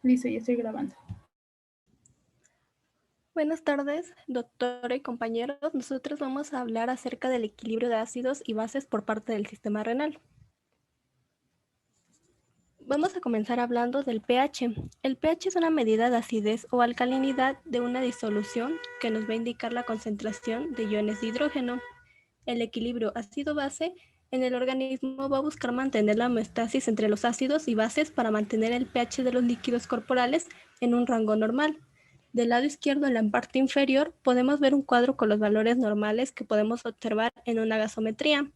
Listo, ya estoy grabando. Buenas tardes, doctora y compañeros. Nosotros vamos a hablar acerca del equilibrio de ácidos y bases por parte del sistema renal. Vamos a comenzar hablando del pH. El pH es una medida de acidez o alcalinidad de una disolución que nos va a indicar la concentración de iones de hidrógeno. El equilibrio ácido-base en el organismo va a buscar mantener la homeostasis entre los ácidos y bases para mantener el pH de los líquidos corporales en un rango normal. Del lado izquierdo, en la parte inferior, podemos ver un cuadro con los valores normales que podemos observar en una gasometría.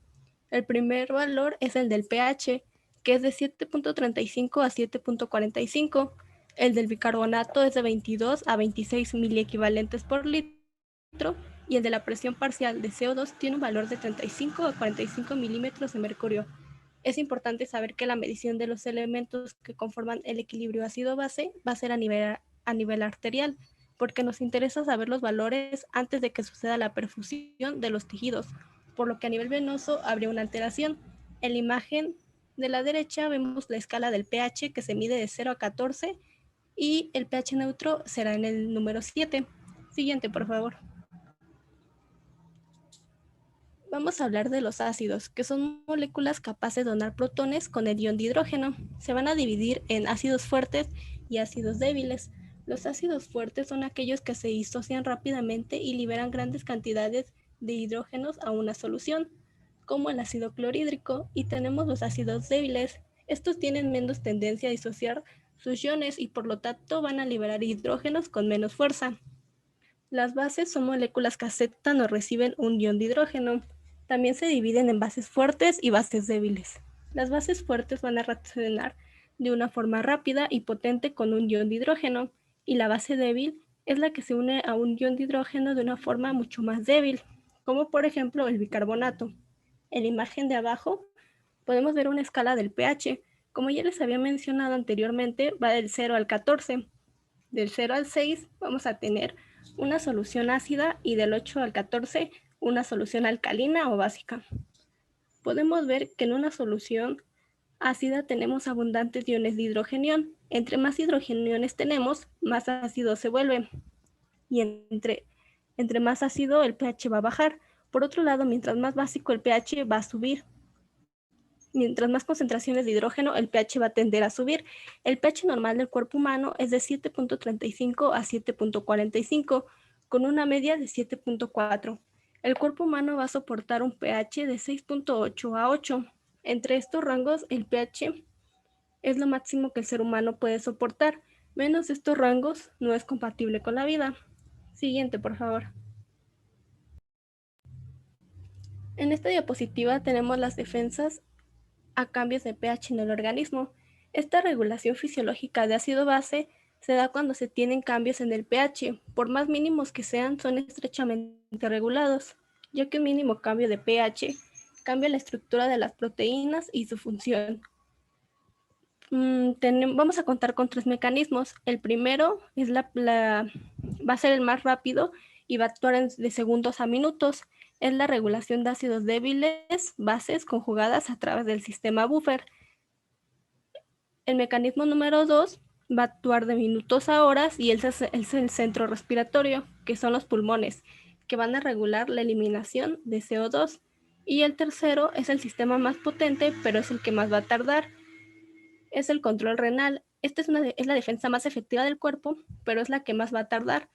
El primer valor es el del pH, que es de 7.35 a 7.45. El del bicarbonato es de 22 a 26 miliequivalentes por litro y el de la presión parcial de CO2 tiene un valor de 35 a 45 milímetros de mercurio. Es importante saber que la medición de los elementos que conforman el equilibrio ácido-base va a ser a nivel arterial, porque nos interesa saber los valores antes de que suceda la perfusión de los tejidos, por lo que a nivel venoso habría una alteración. En la imagen de la derecha vemos la escala del pH que se mide de 0 a 14 y el pH neutro será en el número 7. Siguiente, por favor. Vamos a hablar de los ácidos, que son moléculas capaces de donar protones con el ion de hidrógeno. Se van a dividir en ácidos fuertes y ácidos débiles. Los ácidos fuertes son aquellos que se disocian rápidamente y liberan grandes cantidades de hidrógenos a una solución, como el ácido clorhídrico, y tenemos los ácidos débiles. Estos tienen menos tendencia a disociar sus iones y por lo tanto van a liberar hidrógenos con menos fuerza. Las bases son moléculas que aceptan o reciben un ion de hidrógeno. También se dividen en bases fuertes y bases débiles. Las bases fuertes van a reaccionar de una forma rápida y potente con un ion de hidrógeno, y la base débil es la que se une a un ion de hidrógeno de una forma mucho más débil, como por ejemplo el bicarbonato. En la imagen de abajo podemos ver una escala del pH. Como ya les había mencionado anteriormente, va del 0 al 14. Del 0 al 6 vamos a tener una solución ácida y del 8 al 14 una solución alcalina o básica. Podemos ver que en una solución ácida tenemos abundantes iones de hidrogenión. Entre más hidrogeniones tenemos, más ácido se vuelve. Y entre más ácido el pH va a bajar. Por otro lado, mientras más básico el pH va a subir. Mientras más concentraciones de hidrógeno, el pH va a tender a subir. El pH normal del cuerpo humano es de 7.35 a 7.45, con una media de 7.4. El cuerpo humano va a soportar un pH de 6.8 a 8. Entre estos rangos, el pH es lo máximo que el ser humano puede soportar. Menos estos rangos no es compatible con la vida. Siguiente, por favor. En esta diapositiva tenemos las defensas a cambios de pH en el organismo. Esta regulación fisiológica de ácido-base se da cuando se tienen cambios en el pH. Por más mínimos que sean, son estrechamente regulados, ya que un mínimo cambio de pH cambia la estructura de las proteínas y su función. Vamos a contar con 3 mecanismos. El primero es va a ser el más rápido y va a actuar de segundos a minutos. Es la regulación de ácidos débiles, bases conjugadas a través del sistema buffer. El mecanismo número 2 va a actuar de minutos a horas y es el centro respiratorio, que son los pulmones, que van a regular la eliminación de CO2. Y el tercero es el sistema más potente, pero es el que más va a tardar, es el control renal. Esta es la defensa más efectiva del cuerpo, pero es la que más va a tardar.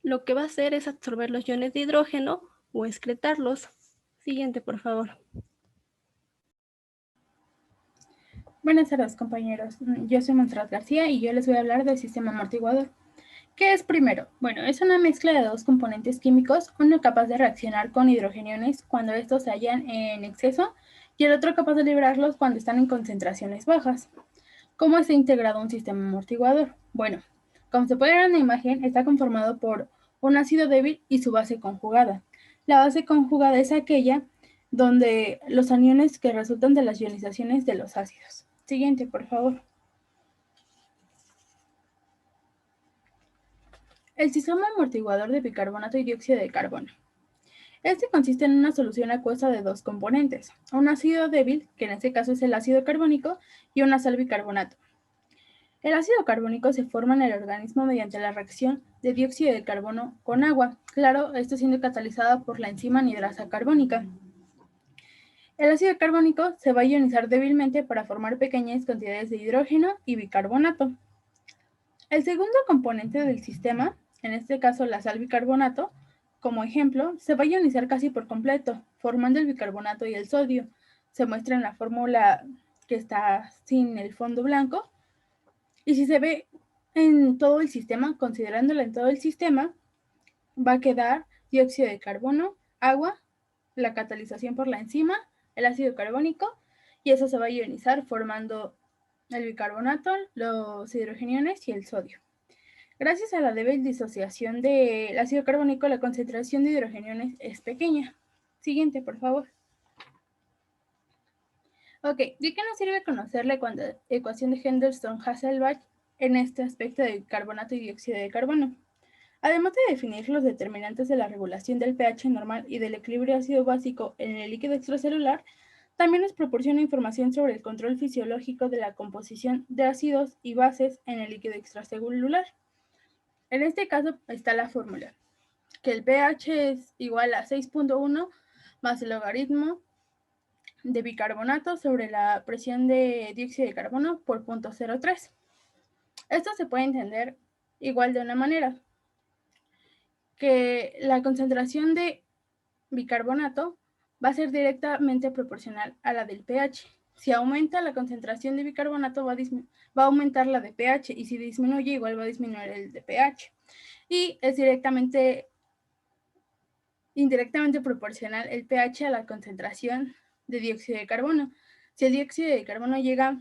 Lo que va a hacer es absorber los iones de hidrógeno o excretarlos. Siguiente, por favor. Buenas tardes, compañeros. Yo soy Montserrat García y yo les voy a hablar del sistema amortiguador. ¿Qué es primero? Bueno, es una mezcla de dos componentes químicos, uno capaz de reaccionar con hidrogeniones cuando estos se hallan en exceso y el otro capaz de liberarlos cuando están en concentraciones bajas. ¿Cómo está integrado un sistema amortiguador? Bueno, como se puede ver en la imagen, está conformado por un ácido débil y su base conjugada. La base conjugada es aquella donde los aniones que resultan de las ionizaciones de los ácidos. Siguiente, por favor. El sistema amortiguador de bicarbonato y dióxido de carbono. Este consiste en una solución acuosa de dos componentes, un ácido débil, que en este caso es el ácido carbónico, y una sal bicarbonato. El ácido carbónico se forma en el organismo mediante la reacción de dióxido de carbono con agua, claro, esto siendo catalizado por la enzima anidrasa carbónica. El ácido carbónico se va a ionizar débilmente para formar pequeñas cantidades de hidrógeno y bicarbonato. El segundo componente del sistema, en este caso la sal bicarbonato, como ejemplo, se va a ionizar casi por completo, formando el bicarbonato y el sodio. Se muestra en la fórmula que está sin el fondo blanco. Y si se ve en todo el sistema, considerándola en todo el sistema, va a quedar dióxido de carbono, agua, la catalización por la enzima, el ácido carbónico, y eso se va a ionizar formando el bicarbonato, los hidrogeniones y el sodio. Gracias a la débil disociación del ácido carbónico, la concentración de hidrogeniones es pequeña. Siguiente, por favor. Ok, ¿de qué nos sirve conocer la ecuación de Henderson-Hasselbalch en este aspecto de carbonato y dióxido de carbono? Además de definir los determinantes de la regulación del pH normal y del equilibrio ácido-básico en el líquido extracelular, también nos proporciona información sobre el control fisiológico de la composición de ácidos y bases en el líquido extracelular. En este caso está la fórmula, que el pH es igual a 6.1 más el logaritmo de bicarbonato sobre la presión de dióxido de carbono por 0.03. Esto se puede entender igual de una manera, que la concentración de bicarbonato va a ser directamente proporcional a la del pH. Si aumenta la concentración de bicarbonato, va a aumentar la de pH, y si disminuye, igual va a disminuir el de pH. Y es indirectamente proporcional el pH a la concentración de dióxido de carbono. Si el dióxido de carbono llega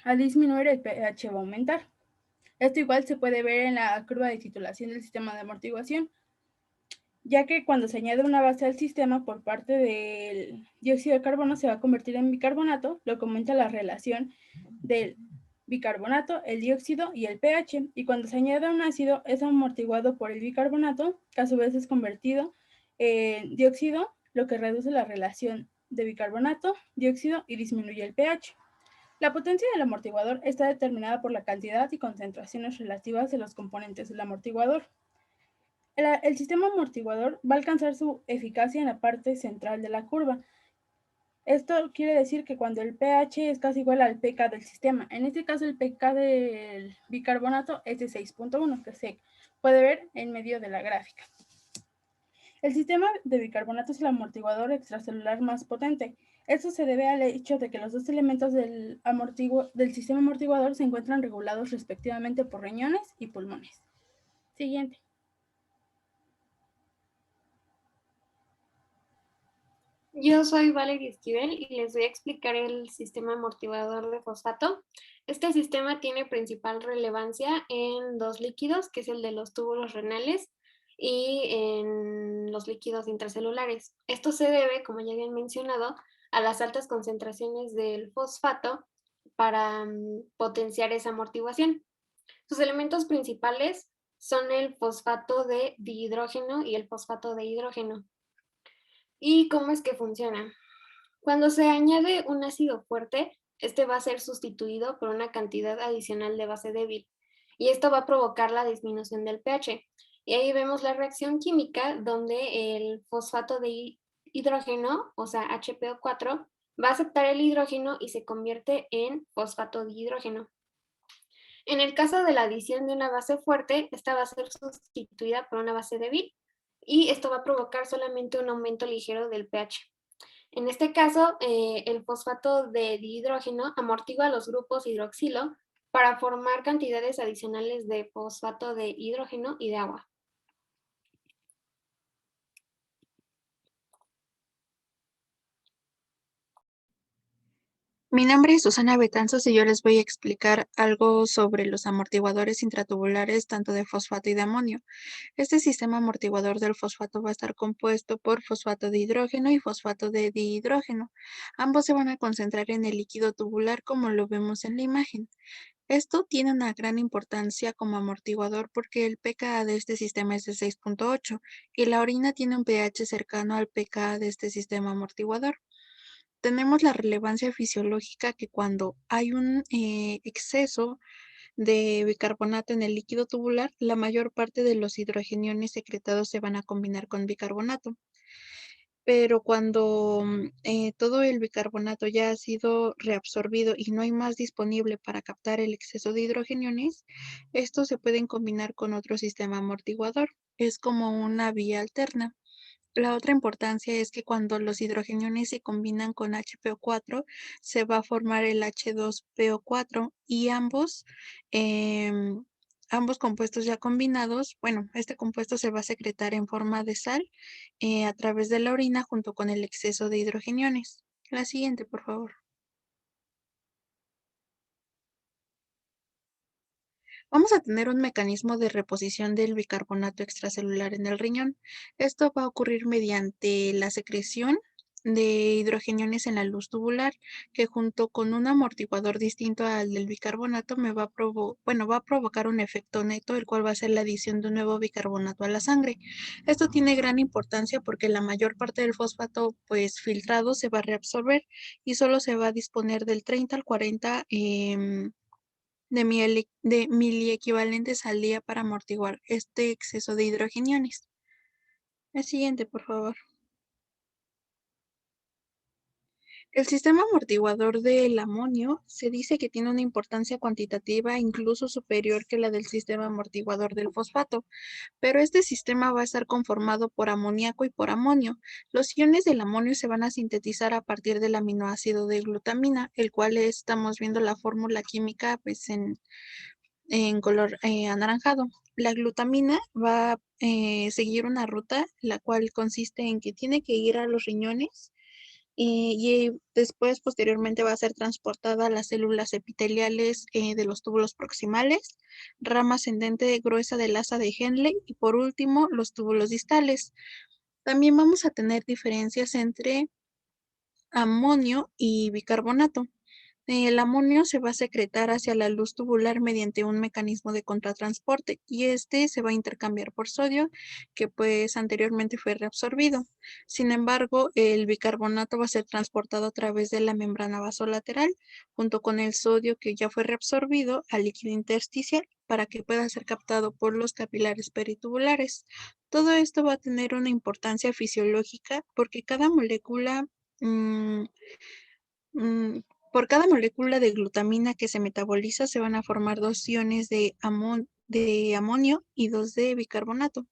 a disminuir, el pH va a aumentar. Esto igual se puede ver en la curva de titulación del sistema de amortiguación, ya que cuando se añade una base al sistema por parte del dióxido de carbono se va a convertir en bicarbonato, lo que aumenta la relación del bicarbonato, el dióxido y el pH, y cuando se añade un ácido es amortiguado por el bicarbonato, que a su vez es convertido en dióxido, lo que reduce la relación de bicarbonato, dióxido y disminuye el pH. La potencia del amortiguador está determinada por la cantidad y concentraciones relativas de los componentes del amortiguador. El sistema amortiguador va a alcanzar su eficacia en la parte central de la curva. Esto quiere decir que cuando el pH es casi igual al pK del sistema, en este caso el pK del bicarbonato es de 6.1, que se puede ver en medio de la gráfica. El sistema de bicarbonato es el amortiguador extracelular más potente. Esto se debe al hecho de que los dos elementos del sistema amortiguador se encuentran regulados respectivamente por riñones y pulmones. Siguiente. Yo soy Valerie Esquivel y les voy a explicar el sistema amortiguador de fosfato. Este sistema tiene principal relevancia en dos líquidos, que es el de los túbulos renales y en los líquidos intracelulares. Esto se debe, como ya habían mencionado, a las altas concentraciones del fosfato para potenciar esa amortiguación. Sus elementos principales son el fosfato de dihidrógeno y el fosfato de hidrógeno. ¿Y cómo es que funciona? Cuando se añade un ácido fuerte, este va a ser sustituido por una cantidad adicional de base débil, y esto va a provocar la disminución del pH. Y ahí vemos la reacción química donde el fosfato de hidrógeno, o sea, HPO4, va a aceptar el hidrógeno y se convierte en fosfato de hidrógeno. En el caso de la adición de una base fuerte, esta va a ser sustituida por una base débil, y esto va a provocar solamente un aumento ligero del pH. En este caso, el fosfato de dihidrógeno amortigua los grupos hidroxilo para formar cantidades adicionales de fosfato de hidrógeno y de agua. Mi nombre es Susana Betanzos y yo les voy a explicar algo sobre los amortiguadores intratubulares tanto de fosfato y de amonio. Este sistema amortiguador del fosfato va a estar compuesto por fosfato de hidrógeno y fosfato de dihidrógeno. Ambos se van a concentrar en el líquido tubular como lo vemos en la imagen. Esto tiene una gran importancia como amortiguador porque el pKa de este sistema es de 6.8 y la orina tiene un pH cercano al pKa de este sistema amortiguador. Tenemos la relevancia fisiológica que cuando hay un exceso de bicarbonato en el líquido tubular, la mayor parte de los hidrogeniones secretados se van a combinar con bicarbonato. Pero cuando todo el bicarbonato ya ha sido reabsorbido y no hay más disponible para captar el exceso de hidrogeniones, estos se pueden combinar con otro sistema amortiguador. Es como una vía alterna. La otra importancia es que cuando los hidrogeniones se combinan con HPO4, se va a formar el H2PO4 y ambos compuestos ya combinados, bueno, este compuesto se va a secretar en forma de sal a través de la orina junto con el exceso de hidrogeniones. La siguiente, por favor. Vamos a tener un mecanismo de reposición del bicarbonato extracelular en el riñón. Esto va a ocurrir mediante la secreción de hidrogeniones en la luz tubular, que junto con un amortiguador distinto al del bicarbonato va a provocar un efecto neto, el cual va a ser la adición de un nuevo bicarbonato a la sangre. Esto tiene gran importancia porque la mayor parte del fosfato pues filtrado se va a reabsorber y solo se va a disponer del 30 al 40 de miliequivalentes al día para amortiguar este exceso de hidrogeniones. El siguiente, por favor. El sistema amortiguador del amonio se dice que tiene una importancia cuantitativa incluso superior que la del sistema amortiguador del fosfato, pero este sistema va a estar conformado por amoníaco y por amonio. Los iones del amonio se van a sintetizar a partir del aminoácido de glutamina, el cual estamos viendo la fórmula química pues, en color anaranjado. La glutamina va a seguir una ruta, la cual consiste en que tiene que ir a los riñones y después posteriormente va a ser transportada a las células epiteliales de los túbulos proximales, rama ascendente gruesa del asa de Henle y por último los túbulos distales. También vamos a tener diferencias entre amonio y bicarbonato. El amonio se va a secretar hacia la luz tubular mediante un mecanismo de contratransporte y este se va a intercambiar por sodio que pues anteriormente fue reabsorbido. Sin embargo, el bicarbonato va a ser transportado a través de la membrana vasolateral junto con el sodio que ya fue reabsorbido al líquido intersticial para que pueda ser captado por los capilares peritubulares. Todo esto va a tener una importancia fisiológica porque cada molécula mm, Mm, por cada molécula de glutamina que se metaboliza se van a formar dos iones de amonio y dos de bicarbonato.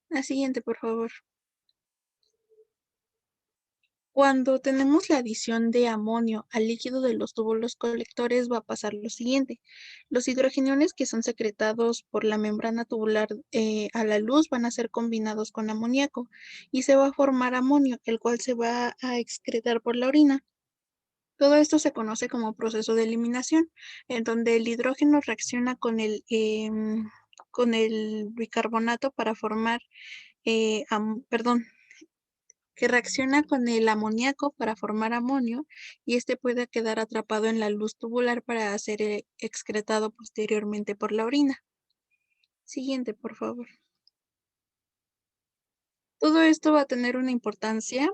La siguiente, por favor. Cuando tenemos la adición de amonio al líquido de los túbulos colectores va a pasar lo siguiente. Los hidrogeniones que son secretados por la membrana tubular a la luz van a ser combinados con amoníaco y se va a formar amonio, el cual se va a excretar por la orina. Todo esto se conoce como proceso de eliminación, en donde el hidrógeno reacciona con el bicarbonato para formar, perdón, que reacciona con el amoníaco para formar amonio y este puede quedar atrapado en la luz tubular para ser excretado posteriormente por la orina. Siguiente, por favor. Todo esto va a tener una importancia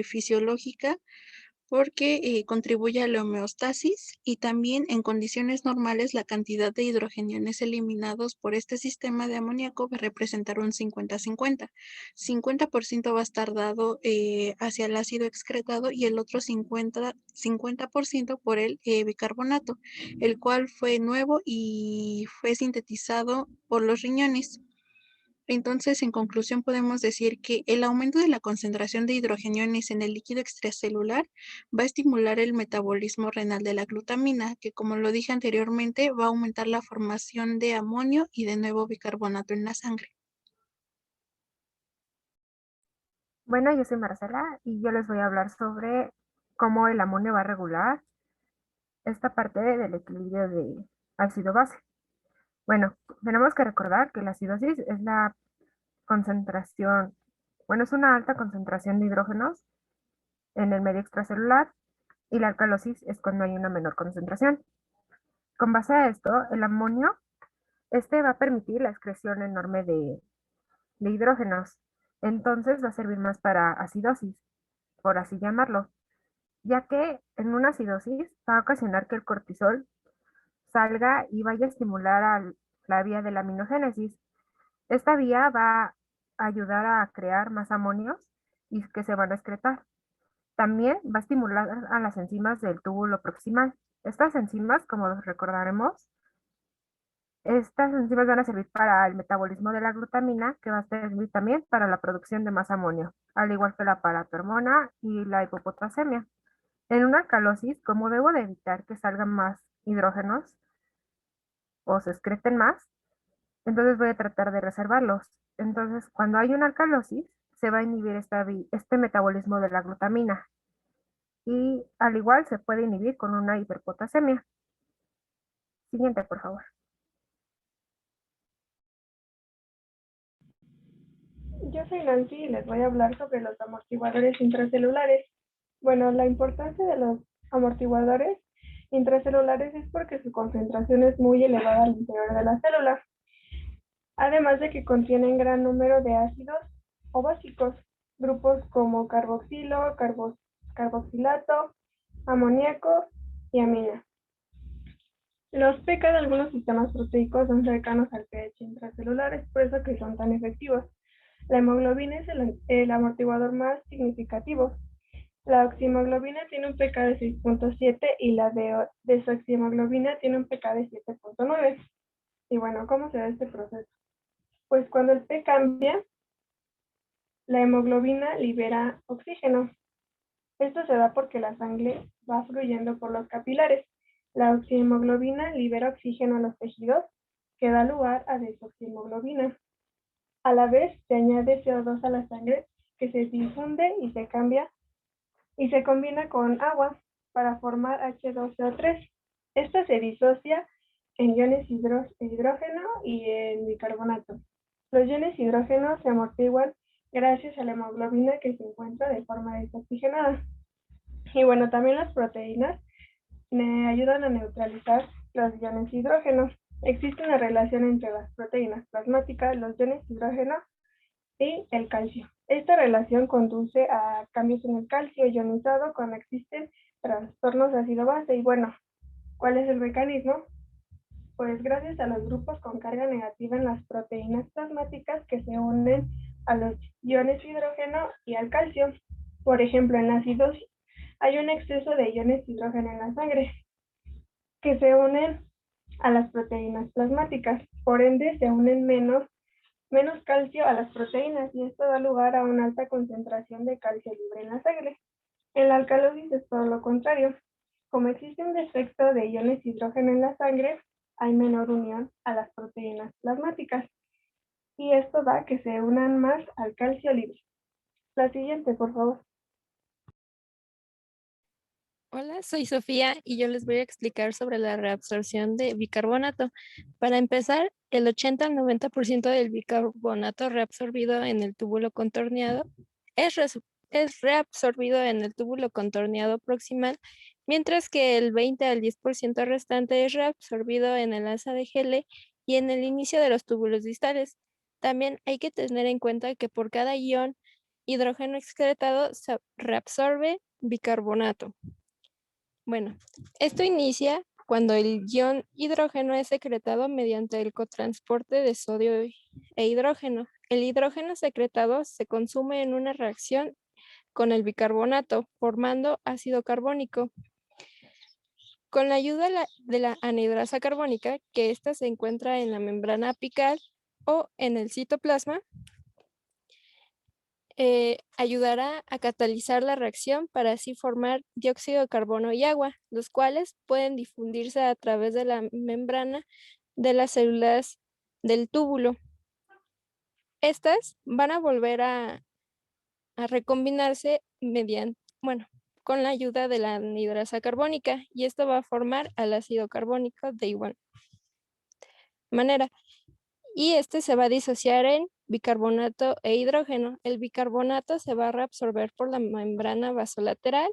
fisiológica porque contribuye a la homeostasis y también en condiciones normales la cantidad de hidrogeniones eliminados por este sistema de amoníaco va a representar un 50-50. 50% va a estar dado hacia el ácido excretado y el otro 50% por el bicarbonato, el cual fue nuevo y fue sintetizado por los riñones. Entonces, en conclusión, podemos decir que el aumento de la concentración de hidrogeniones en el líquido extracelular va a estimular el metabolismo renal de la glutamina, que como lo dije anteriormente, va a aumentar la formación de amonio y de nuevo bicarbonato en la sangre. Bueno, yo soy Marcela y yo les voy a hablar sobre cómo el amonio va a regular esta parte del equilibrio de ácido-base. Bueno, tenemos que recordar que la acidosis es la concentración, bueno, es una alta concentración de hidrógenos en el medio extracelular y la alcalosis es cuando hay una menor concentración. Con base a esto, el amonio, este va a permitir la excreción enorme de hidrógenos. Entonces va a servir más para acidosis, por así llamarlo, ya que en una acidosis va a ocasionar que el cortisol salga y vaya a estimular a la vía de la aminogénesis. Esta vía va a ayudar a crear más amonios y que se van a excretar. También va a estimular a las enzimas del túbulo proximal. Estas enzimas, como recordaremos, estas enzimas van a servir para el metabolismo de la glutamina, que va a servir también para la producción de más amonio, al igual que la paratormona y la hipopotasemia. En una alcalosis, como debo de evitar que salgan más hidrógenos o se excreten más, entonces voy a tratar de reservarlos. Entonces, cuando hay una alcalosis, se va a inhibir este metabolismo de la glutamina y al igual se puede inhibir con una hiperpotasemia. Siguiente, por favor. Yo soy Nancy y les voy a hablar sobre los amortiguadores intracelulares. Bueno, la importancia de los amortiguadores intracelulares es porque su concentración es muy elevada al interior de la célula, además de que contienen gran número de ácidos o básicos, grupos como carboxilo, carboxilato, amoníaco y amina. Los pK de algunos sistemas proteicos son cercanos al pH intracelular, es por eso que son tan efectivos. La hemoglobina es el amortiguador más significativo. La oximoglobina tiene un pK de 6.7 y la desoximoglobina tiene un pK de 7.9. Y bueno, ¿cómo se da este proceso? Pues cuando el pH cambia, la hemoglobina libera oxígeno. Esto se da porque la sangre va fluyendo por los capilares. La oximoglobina libera oxígeno a los tejidos, que da lugar a desoximoglobina. A la vez se añade CO2 a la sangre, que se difunde y se cambia y se combina con agua para formar H2CO3. Esta se disocia en iones hidrógeno y en bicarbonato. Los iones hidrógeno se amortiguan gracias a la hemoglobina que se encuentra de forma desoxigenada. Y bueno, también las proteínas me ayudan a neutralizar los iones hidrógeno. Existe una relación entre las proteínas plasmáticas, los iones hidrógeno y el calcio. Esta relación conduce a cambios en el calcio ionizado cuando existen trastornos de ácido-base. Y bueno, ¿cuál es el mecanismo? Pues gracias a los grupos con carga negativa en las proteínas plasmáticas que se unen a los iones hidrógeno y al calcio. Por ejemplo, en la acidosis hay un exceso de iones hidrógeno en la sangre que se unen a las proteínas plasmáticas. Por ende, se unen menos calcio a las proteínas y esto da lugar a una alta concentración de calcio libre en la sangre. En la alcalosis es todo lo contrario. Como existe un defecto de iones hidrógeno en la sangre, hay menor unión a las proteínas plasmáticas y esto da que se unan más al calcio libre. La siguiente, por favor. Hola, soy Sofía y yo les voy a explicar sobre la reabsorción de bicarbonato. Para empezar, el 80 al 90% del bicarbonato reabsorbido en el túbulo contorneado es reabsorbido en el túbulo contorneado proximal, mientras que el 20 al 10% restante es reabsorbido en el asa de Hele y en el inicio de los túbulos distales. También hay que tener en cuenta que por cada ion hidrógeno excretado se reabsorbe bicarbonato. Bueno, esto inicia cuando el ion hidrógeno es secretado mediante el cotransporte de sodio e hidrógeno. El hidrógeno secretado se consume en una reacción con el bicarbonato, formando ácido carbónico. Con la ayuda de la anhidrasa carbónica, que ésta se encuentra en la membrana apical o en el citoplasma, ayudará a catalizar la reacción para así formar dióxido de carbono y agua, los cuales pueden difundirse a través de la membrana de las células del túbulo. Estas van a volver a recombinarse con la ayuda de la anhidrasa carbónica y esto va a formar al ácido carbónico de igual manera. Y este se va a disociar en bicarbonato e hidrógeno. El bicarbonato se va a reabsorber por la membrana vasolateral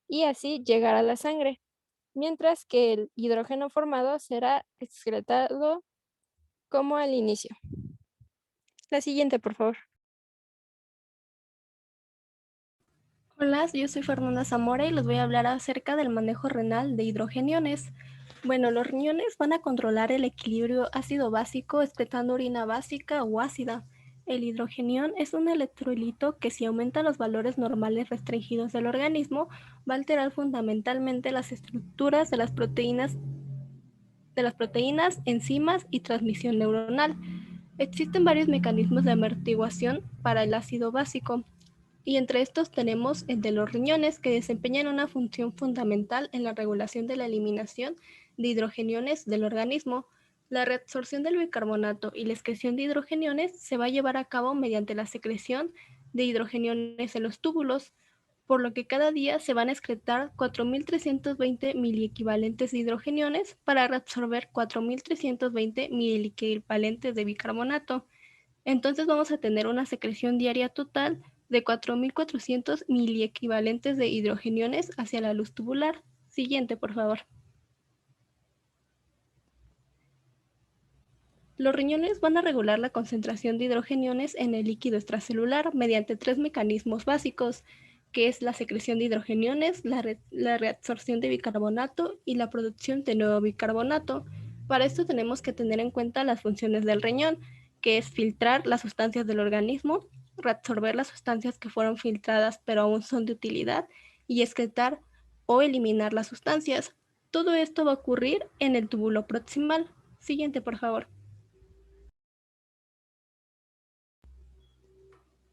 y así llegar a la sangre, mientras que el hidrógeno formado será excretado como al inicio. La siguiente, por favor. Hola, yo soy Fernanda Zamora y les voy a hablar acerca del manejo renal de hidrogeniones. Bueno, los riñones van a controlar el equilibrio ácido-básico excretando orina básica o ácida. El hidrogenión es un electrolito que, si aumenta los valores normales restringidos del organismo, va a alterar fundamentalmente las estructuras de las proteínas, enzimas y transmisión neuronal. Existen varios mecanismos de amortiguación para el ácido básico, y entre estos tenemos el de los riñones, que desempeñan una función fundamental en la regulación de la eliminación de hidrogeniones del organismo. La reabsorción del bicarbonato y la excreción de hidrogeniones se va a llevar a cabo mediante la secreción de hidrogeniones en los túbulos, por lo que cada día se van a excretar 4.320 miliequivalentes de hidrogeniones para reabsorber 4.320 miliequivalentes de bicarbonato. Entonces vamos a tener una secreción diaria total de 4.400 miliequivalentes de hidrogeniones hacia la luz tubular. Siguiente, por favor. Los riñones van a regular la concentración de hidrogeniones en el líquido extracelular mediante 3 mecanismos básicos, que es la secreción de hidrogeniones, la reabsorción de bicarbonato y la producción de nuevo bicarbonato. Para esto tenemos que tener en cuenta las funciones del riñón, que es filtrar las sustancias del organismo, reabsorber las sustancias que fueron filtradas pero aún son de utilidad y excretar o eliminar las sustancias. Todo esto va a ocurrir en el túbulo proximal. Siguiente, por favor.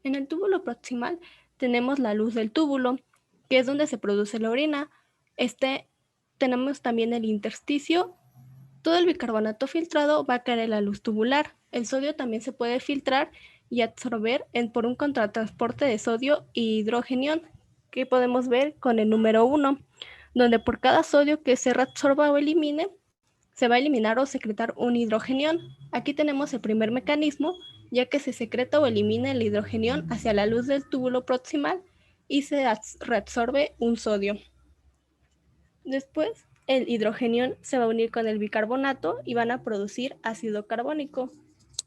En el túbulo proximal tenemos la luz del túbulo, que es donde se produce la orina. Tenemos también el intersticio. Todo el bicarbonato filtrado va a caer en la luz tubular. El sodio también se puede filtrar y absorber por un contratransporte de sodio y hidrogenión, que podemos ver con el número 1, donde por cada sodio que se reabsorba o elimine, se va a eliminar o secretar un hidrogenión. Aquí tenemos el primer mecanismo, ya que se secreta o elimina el hidrogenión hacia la luz del túbulo proximal y se reabsorbe un sodio. Después, el hidrogenión se va a unir con el bicarbonato y van a producir ácido carbónico.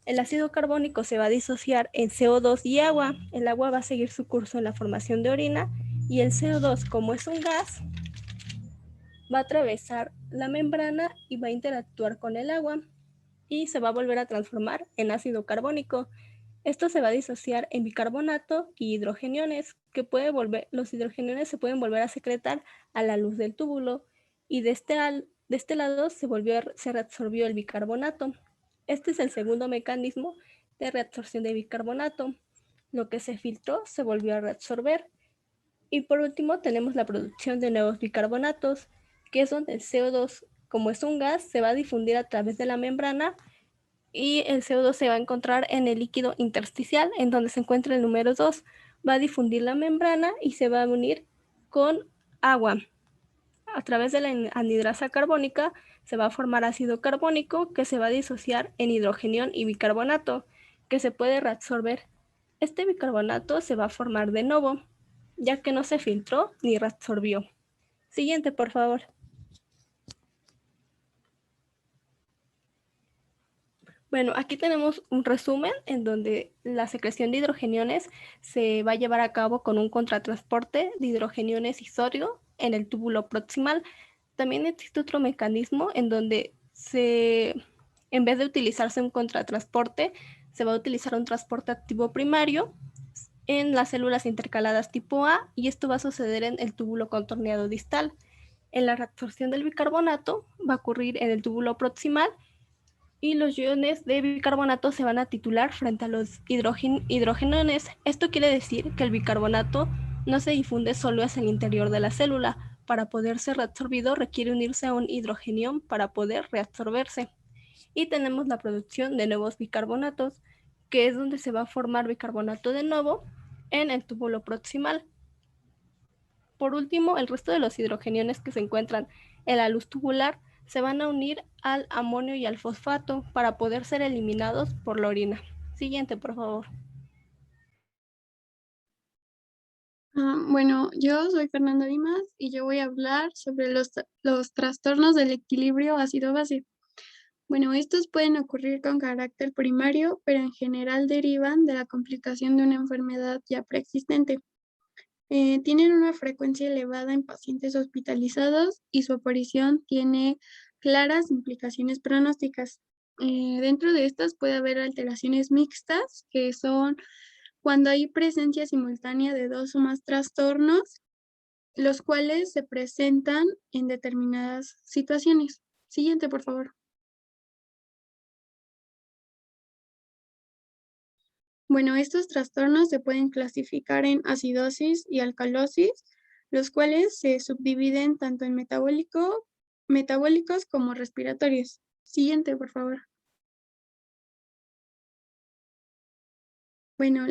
El ácido carbónico se va a disociar en CO2 y agua. El agua va a seguir su curso en la formación de orina y el CO2, como es un gas, va a atravesar la membrana y va a interactuar con el agua y se va a volver a transformar en ácido carbónico. Esto se va a disociar en bicarbonato y hidrogeniones, los hidrogeniones se pueden volver a secretar a la luz del túbulo y de este lado se reabsorbió el bicarbonato. Este es el segundo mecanismo de reabsorción de bicarbonato. Lo que se filtró se volvió a reabsorber. Y por último tenemos la producción de nuevos bicarbonatos, que es donde el CO2, como es un gas, se va a difundir a través de la membrana y el CO2 se va a encontrar en el líquido intersticial, en donde se encuentra el número 2. Va a difundir la membrana y se va a unir con agua. A través de la anhidrasa carbónica se va a formar ácido carbónico que se va a disociar en hidrogenión y bicarbonato, que se puede reabsorber. Este bicarbonato se va a formar de nuevo, ya que no se filtró ni reabsorbió. Siguiente, por favor. Bueno, aquí tenemos un resumen en donde la secreción de hidrogeniones se va a llevar a cabo con un contratransporte de hidrogeniones y sodio en el túbulo proximal. También existe otro mecanismo en donde en vez de utilizarse un contratransporte, se va a utilizar un transporte activo primario en las células intercaladas tipo A, y esto va a suceder en el túbulo contorneado distal. En la reabsorción del bicarbonato va a ocurrir en el túbulo proximal y los iones de bicarbonato se van a titular frente a los hidrogeniones. Esto quiere decir que el bicarbonato no se difunde solo hacia el interior de la célula. Para poder ser reabsorbido requiere unirse a un hidrogenión para poder reabsorberse. Y tenemos la producción de nuevos bicarbonatos, que es donde se va a formar bicarbonato de nuevo en el túbulo proximal. Por último, el resto de los hidrogeniones que se encuentran en la luz tubular se van a unir al amonio y al fosfato para poder ser eliminados por la orina. Siguiente, por favor. Bueno, yo soy Fernanda Dimas y yo voy a hablar sobre los trastornos del equilibrio ácido-base. Bueno, estos pueden ocurrir con carácter primario, pero en general derivan de la complicación de una enfermedad ya preexistente. Tienen una frecuencia elevada en pacientes hospitalizados y su aparición tiene claras implicaciones pronósticas. Dentro de estas puede haber alteraciones mixtas, que son cuando hay presencia simultánea de dos o más trastornos, los cuales se presentan en determinadas situaciones. Siguiente, por favor. Bueno, estos trastornos se pueden clasificar en acidosis y alcalosis, los cuales se subdividen tanto en metabólicos como respiratorios. Siguiente, por favor. Bueno,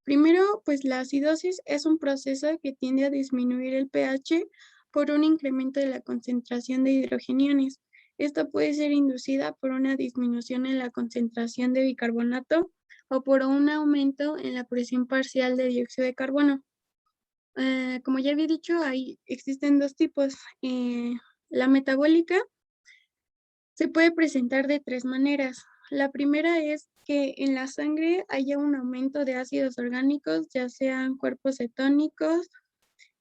primero, pues la acidosis es un proceso que tiende a disminuir el pH por un incremento de la concentración de hidrogeniones. Esta puede ser inducida por una disminución en la concentración de bicarbonato o por un aumento en la presión parcial de dióxido de carbono. Como ya había dicho, existen dos tipos. La metabólica se puede presentar de tres maneras. La primera es que en la sangre haya un aumento de ácidos orgánicos, ya sean cuerpos cetónicos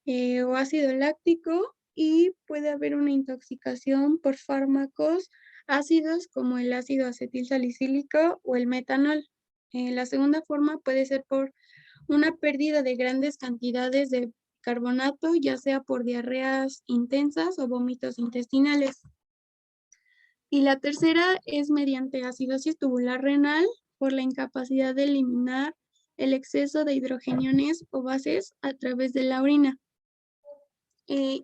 o ácido láctico, y puede haber una intoxicación por fármacos ácidos como el ácido acetilsalicílico o el metanol. La segunda forma puede ser por una pérdida de grandes cantidades de carbonato, ya sea por diarreas intensas o vómitos intestinales. Y la tercera es mediante acidosis tubular renal por la incapacidad de eliminar el exceso de hidrogeniones o bases a través de la orina.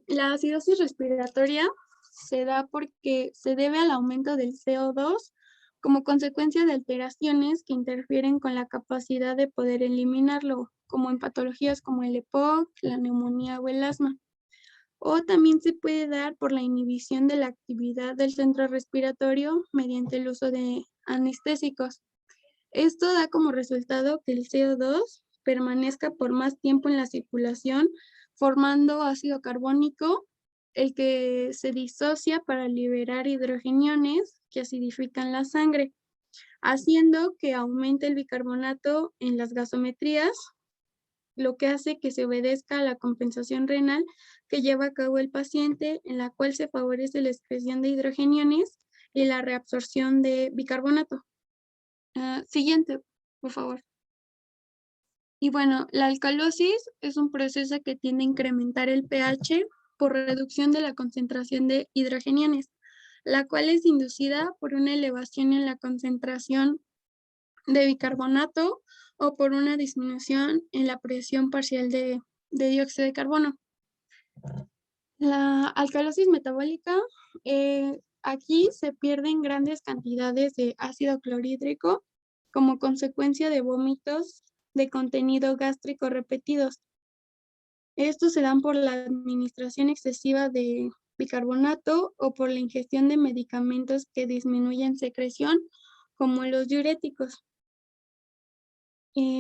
La acidosis respiratoria se da porque se debe al aumento del CO2 como consecuencia de alteraciones que interfieren con la capacidad de poder eliminarlo, como en patologías como el EPOC, la neumonía o el asma. O también se puede dar por la inhibición de la actividad del centro respiratorio mediante el uso de anestésicos. Esto da como resultado que el CO2 permanezca por más tiempo en la circulación, formando ácido carbónico, el que se disocia para liberar hidrogeniones que acidifican la sangre, haciendo que aumente el bicarbonato en las gasometrías, lo que hace que se obedezca a la compensación renal que lleva a cabo el paciente, en la cual se favorece la excreción de hidrogeniones y la reabsorción de bicarbonato. Siguiente, por favor. Y bueno, la alcalosis es un proceso que tiende a incrementar el pH por reducción de la concentración de hidrogeniones, la cual es inducida por una elevación en la concentración de bicarbonato o por una disminución en la presión parcial de dióxido de carbono. La alcalosis metabólica, aquí se pierden grandes cantidades de ácido clorhídrico como consecuencia de vómitos de contenido gástrico repetidos. Estos se dan por la administración excesiva de bicarbonato o por la ingestión de medicamentos que disminuyen secreción, como los diuréticos.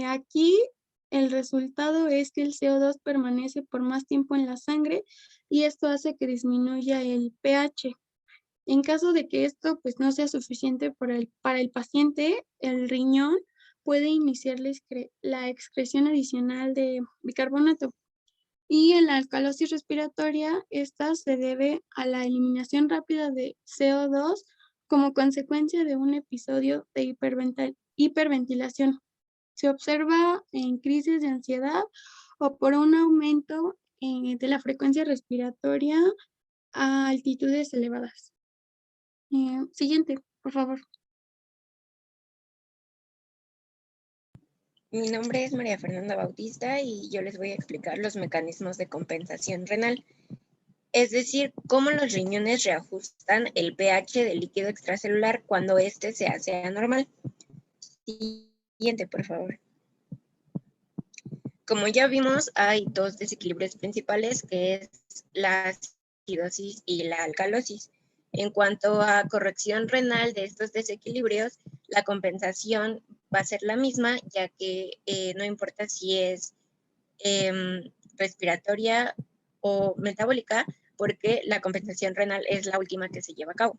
Aquí el resultado es que el CO2 permanece por más tiempo en la sangre y esto hace que disminuya el pH. En caso de que esto pues, no sea suficiente para el paciente, el riñón puede iniciar la excreción adicional de bicarbonato. Y en la alcalosis respiratoria, esta se debe a la eliminación rápida de CO2 como consecuencia de un episodio de hiperventilación. Se observa en crisis de ansiedad o por un aumento de la frecuencia respiratoria a altitudes elevadas. Siguiente, por favor. Mi nombre es María Fernanda Bautista y yo les voy a explicar los mecanismos de compensación renal, es decir, cómo los riñones reajustan el pH del líquido extracelular cuando éste se hace anormal. Siguiente, por favor. Como ya vimos, hay dos desequilibrios principales, que es la acidosis y la alcalosis. En cuanto a corrección renal de estos desequilibrios, la compensación va a ser la misma, ya que no importa si es respiratoria o metabólica, porque la compensación renal es la última que se lleva a cabo.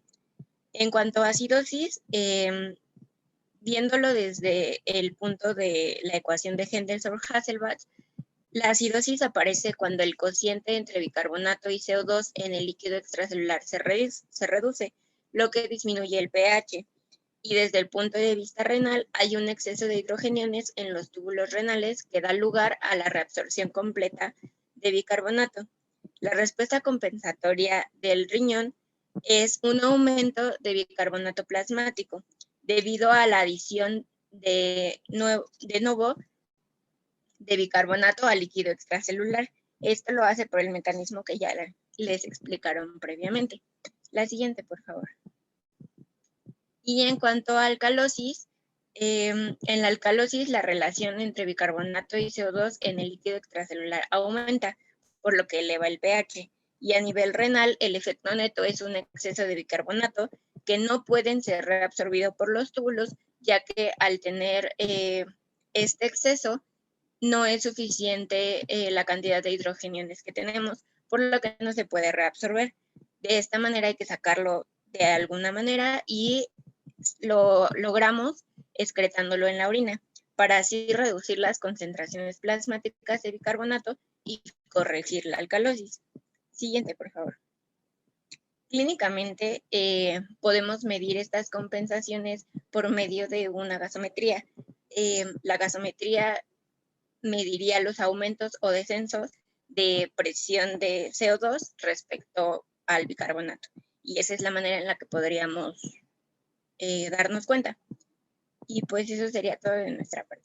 En cuanto a acidosis, viéndolo desde el punto de la ecuación de Henderson-Hasselbalch, La acidosis aparece cuando el cociente entre bicarbonato y CO2 en el líquido extracelular se reduce, lo que disminuye el pH. Y desde el punto de vista renal, hay un exceso de hidrogeniones en los túbulos renales que da lugar a la reabsorción completa de bicarbonato. La respuesta compensatoria del riñón es un aumento de bicarbonato plasmático debido a la adición de nuevo de bicarbonato al líquido extracelular. Esto lo hace por el mecanismo que ya les explicaron previamente. La siguiente, por favor. Y en cuanto a alcalosis, en la alcalosis la relación entre bicarbonato y CO2 en el líquido extracelular aumenta, por lo que eleva el pH. Y a nivel renal, el efecto neto es un exceso de bicarbonato que no pueden ser reabsorbido por los túbulos, ya que al tener este exceso, no es suficiente la cantidad de hidrogeniones que tenemos, por lo que no se puede reabsorber. De esta manera hay que sacarlo de alguna manera y lo logramos excretándolo en la orina, para así reducir las concentraciones plasmáticas de bicarbonato y corregir la alcalosis. Siguiente, por favor. Clínicamente podemos medir estas compensaciones por medio de una gasometría. La gasometría mediría los aumentos o descensos de presión de CO2 respecto al bicarbonato. Y esa es la manera en la que podríamos darnos cuenta. Y pues eso sería todo de nuestra parte.